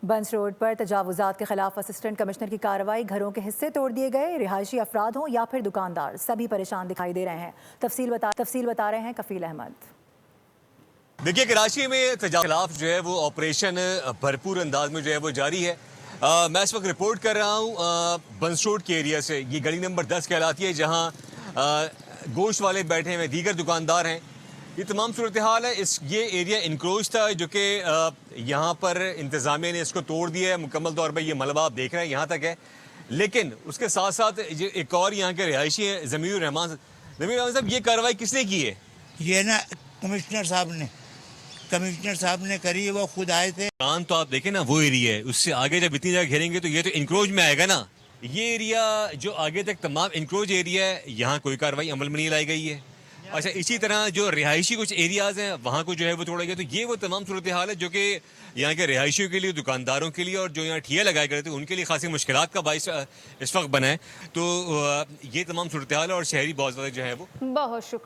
Buns road پر تجاوزات کے خلاف assistant commissioner کی کارروائی، گھروں کے حصے توڑ دیے گئے، رہائشی افراد ہوں یا پھر دکاندار، سبھی پریشان دکھائی دے رہے ہیں۔ تفصیل بتا رہے ہیں کفیل احمد۔ دیکھیے کراچی میں تجاوز کے خلاف جو ہے وہ آپریشن بھرپور انداز میں جو ہے وہ جاری ہے۔ میں اس وقت رپورٹ کر رہا ہوں بنس روڈ کے ایریا سے۔ یہ گلی نمبر 10 کہلاتی ہے، جہاں گوشت والے بیٹھے ہیں، دیگر دکاندار ہیں۔ یہ تمام صورتحال ہے۔ یہ ایریا انکروچ تھا، جو کہ یہاں پر انتظامیہ نے اس کو توڑ دیا ہے مکمل طور پر۔ یہ ملبہ آپ دیکھ رہے ہیں یہاں تک ہے، لیکن اس کے ساتھ ساتھ ایک اور یہاں کے رہائشی ہیں ضمیر الرحمان صاحب۔ یہ کارروائی کس نے کی ہے؟ یہ نا کمشنر صاحب نے کری، وہ خود آئے تھے۔ کان تو آپ دیکھیں نا، وہ ایریا ہے، اس سے آگے جب اتنی جگہ گھیریں گے تو یہ تو انکروچ میں آئے گا نا۔ یہ ایریا جو آگے تک تمام انکروچ ایریا ہے، یہاں کوئی کارروائی عمل میں نہیں لائی گئی ہے۔ اچھا، اسی طرح جو رہائشی کچھ ایریاز ہیں وہاں کو جو ہے وہ توڑا گیا۔ تو یہ وہ تمام صورتحال ہے جو کہ یہاں کے رہائشیوں کے لیے، دکانداروں کے لیے، اور جو یہاں ٹھیے لگائے گئے تھے ان کے لیے خاصی مشکلات کا باعث اس وقت بنا ہے۔ تو یہ تمام صورتحال ہے اور شہری بہت زیادہ جو ہے وہ بہت شکریہ۔